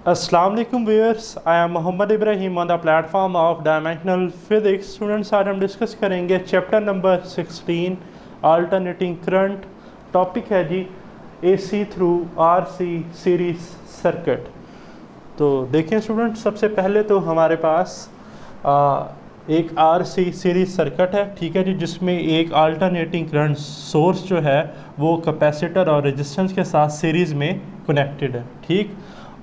Assalamu alaikum viewers, I am Muhammad Ibrahim on the platform of Dimensional Physics. Students, आज हम discuss करेंगे chapter number 16 alternating current. Topic है जी AC through RC series circuit. तो देखें student, सबसे पहले तो हमारे पास एक RC सीरीज सर्किट है, ठीक है जी, जिसमें एक अल्टरनेटिंग करंट सोर्स जो है वो कैपेसिटर और रेजिस्टेंस के साथ सीरीज़ में कनेक्टेड है, ठीक।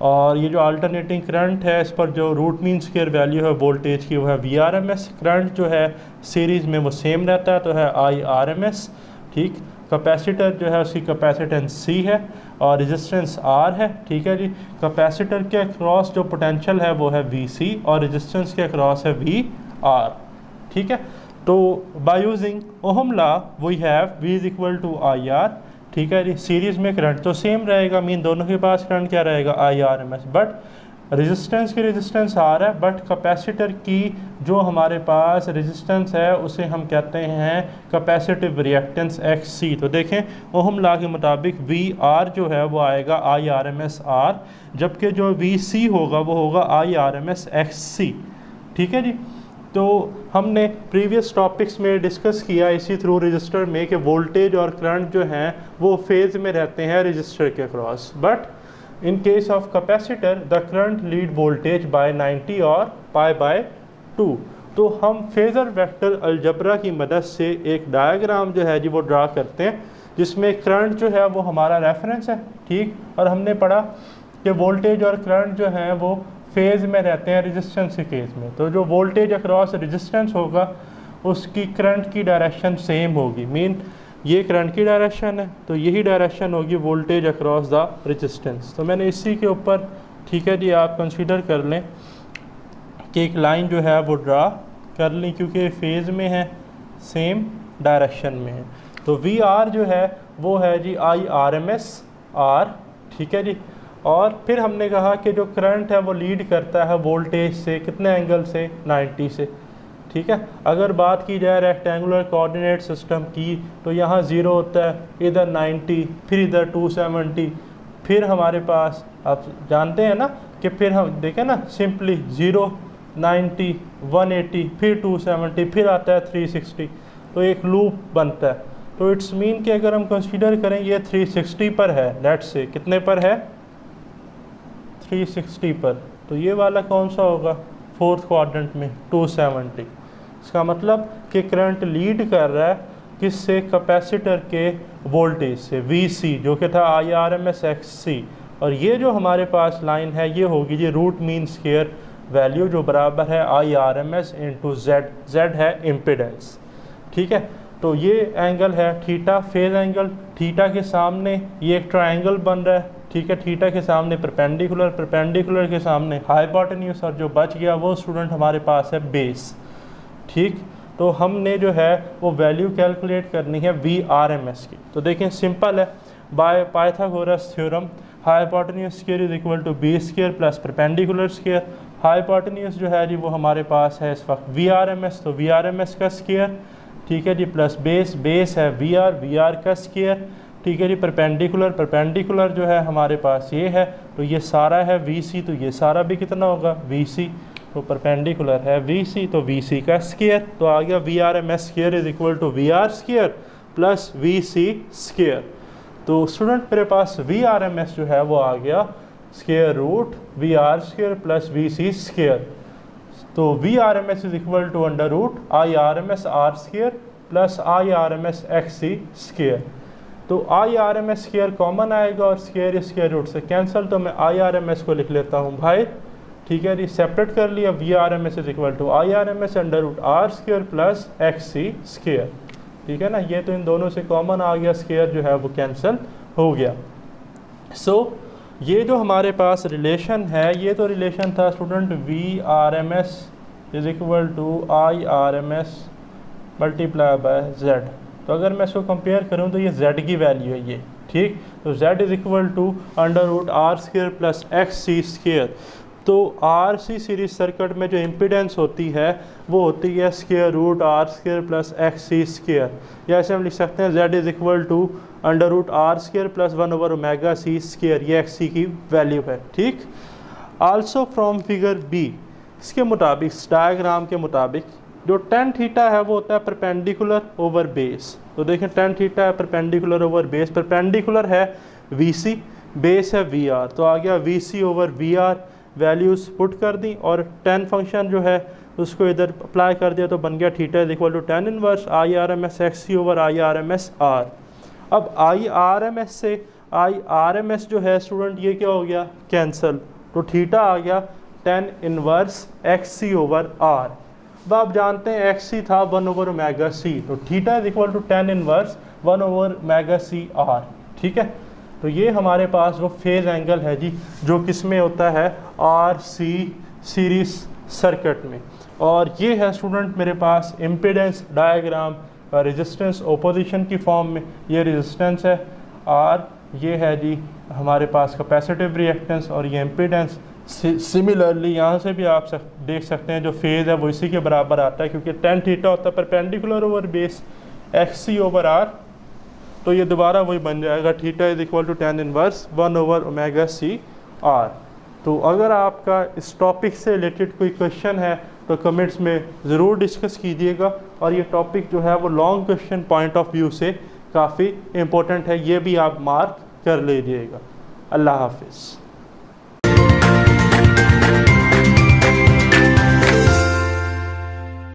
और ये जो अल्टरनेटिंग करंट है, इस पर जो रूट मीन स्क्वायर वैल्यू है वोल्टेज की वो है VRMS। करंट जो है सीरीज़ में वो सेम रहता है तो है IRMS, ठीक। कैपेसिटर जो है उसकी कैपेसिटेंस C है और रेजिस्टेंस R है, ठीक है जी। कैपेसिटर के अक्रॉस जो पोटेंशियल है वो है VC और रेजिस्टेंस के अक्रॉस है VR, ठीक है। तो by using ohm law we have V is equal to IR, ठीक है जी। सीरीज़ में करंट तो सेम रहेगा, मीन दोनों के पास करंट क्या रहेगा IRMS, बट रेजिस्टेंस की रेजिस्टेंस R है, बट कैपेसिटर की जो हमारे पास रेजिस्टेंस है उसे हम कहते हैं कैपेसिटिव रिएक्टेंस XC। तो देखें ओहम लॉ के मुताबिक VR जो है वो आएगा IRMS R, जबकि जो VC होगा वो होगा IRMS XC, ठीक है जी। तो हमने प्रीवियस टॉपिक्स में डिस्कस किया इसी थ्रू रजिस्टर में कि वोल्टेज और करंट जो हैं वो फेज़ में रहते हैं रजिस्टर के cross, but in case of capacitor the current lead voltage bye 90 और π/2। तो हम फेज़र वेक्टर अलजबरा की मदद से एक डायग्राम जो है जी वो ड्रा करते हैं, जिसमें करंट जो है वो हमारा रेफरेंस है, ठीक। और हमने पढ़ा कि वोल्टेज और करंट जो हैं वो फेज़ में रहते हैं रेजिस्टेंस के केस में। तो जो वोल्टेज अक्रॉस रेजिस्टेंस होगा उसकी करंट की डायरेक्शन सेम होगी, मीन ये करंट की डायरेक्शन है तो यही डायरेक्शन होगी वोल्टेज अक्रॉस द रेजिस्टेंस। तो मैंने इसी के ऊपर, ठीक है जी, आप कंसीडर कर लें कि एक लाइन जो है वो ड्रा कर लें, क्योंकि फेज़ में है, सेम डायरेक्शन में है। तो VR जो है वो है जी IRMS R, ठीक है जी। और फिर हमने कहा कि जो करंट है वो लीड करता है वोल्टेज से, कितने एंगल से, 90 से, ठीक है। अगर बात की जाए रेक्टेंगुलर कोऑर्डिनेट सिस्टम की तो यहाँ 0 होता है, इधर 90, फिर इधर 270, फिर हमारे पास आप जानते हैं ना कि फिर हम देखें ना सिंपली 0, 90, 180, फिर 270, फिर आता है 360, तो एक लूप बनता है। तो इट्स मीन कि अगर हम कंसीडर करें ये 360 पर है, लेट्स से कितने पर है, 360 पर, तो ये वाला कौन सा होगा, फोर्थ क्वाड्रेंट में 270। इसका मतलब कि करंट लीड कर रहा है किससे, कैपेसिटर के वोल्टेज से VC, जो कि था IRMS XC। और ये जो हमारे पास लाइन है ये होगी जी रूट मीन स्क्वायर वैल्यू, जो बराबर है IRMS इंटू Z है इम्पिडेंस, ठीक है। तो ये एंगल है थीटा, फेज एंगल। थीटा के सामने ये एक ट्रायंगल बन रहा है, ठीक है। थीटा के सामने परपेंडिकुलर, परपेंडिकुलर के सामने हाइपोटेन्यूज, और जो बच गया वो स्टूडेंट हमारे पास है बेस, ठीक। तो हमने जो है वो वैल्यू कैलकुलेट करनी है VRMS की। तो देखें सिंपल है, by Pythagoras theorem hypotenuse square is equal to B square plus perpendicular square. Hypotenuse जो है जी वो हमारे पास है इस वक्त VRMS, तो VRMS का स्क्वायर, ठीक है जी, प्लस बेस है VR का स्क्वायर, ठीक है जी। परपेंडिकुलर, परपेंडिकुलर जो है हमारे पास ये है, तो ये सारा है VC, तो ये सारा भी कितना होगा VC, तो परपेंडिकुलर है VC, तो VC का स्क्वायर, तो आ गया VRMS square is equal to VR square plus VC square. तो स्टूडेंट मेरे पास VRMS जो है वो आ गया square root VR square plus VC square. तो VRMS is equal to under root IRMS R square plus IRMS XC square. तो IRMS स्क्वायर कॉमन आएगा और स्क्वायर स्क्वायर रूट से कैंसिल, तो मैं IRMS को लिख लेता हूँ भाई, ठीक है जी, सेपरेट कर लिया। VRMS is equal to IRMS under root R square plus XC square, ठीक है ना। ये तो इन दोनों से कॉमन आ गया, स्क्वायर जो है वो कैंसिल हो गया। सो ये जो हमारे पास रिलेशन है, ये तो रिलेशन था student VRMS is equal to IRMS multiply by Z। तो अगर मैं इसको कंपेयर करूं तो ये Z की वैल्यू है ये, ठीक। तो Z is equal to under root R square plus XC square. तो RC सीरीज सर्किट में जो इम्पीडेंस होती है वो होती है square root R square plus XC square, या ऐसे हम लिख सकते हैं Z is equal to under root R square plus 1/ओमेगा C स्क्वायर, ये XC की वैल्यू है, ठीक। आल्सो फ्रॉम फिगर बी, इसके मुताबिक, इस डायग्राम के मुताबिक जो टेन थीटा है वो होता है परपेंडिकुलर ओवर बेस। तो देखें टेन थीटा है परपेंडिकुलर ओवर बेस, परपेंडिकुलर है वी सी, बेस है वी आर, तो आ गया V C over V R, values put कर दी और टेन फंक्शन जो है उसको इधर अप्लाई कर दिया तो बन गया theta is equal to tan inverse I R M S X C over I R M S R. अब आई आर एम एस से आई आर एम एस जो है स्टूडेंट ये क्या हो गया, कैंसिल, तो थीटा आ गया tan inverse X C over R. अब आप जानते हैं एक्स सी था 1 ओवर ओमेगा सी, तो theta is equal to tan inverse 1 over omega C R. ठीक है, तो ये हमारे पास वो फेज एंगल है जी जो किस में होता है, आर सी सीरीज सर्किट में। और ये है स्टूडेंट मेरे पास इम्पीडेंस डायग्राम रेजिस्टेंस ओपोजिशन की फॉर्म में, ये रेजिस्टेंस है आर, ये है जी हमारे पास कैपेसिटिव रिएक्टेंस और ये इम्पीडेंस। सिमिलरली यहाँ से भी आप देख सकते हैं जो फेज़ है वो इसी के बराबर आता है क्योंकि टेन थीटा होता है perpendicular over base X C over R, तो ये दोबारा वही बन जाएगा theta is equal to tan inverse 1 over omega C R. तो अगर आपका इस टॉपिक से रिलेटेड कोई क्वेश्चन है तो कमेंट्स में ज़रूर डिस्कस कीजिएगा, और ये टॉपिक जो है वो long question point of view से काफ़ी इम्पोर्टेंट है, ये भी आप मार्क कर लीजिएगा। अल्लाह हाफिज़।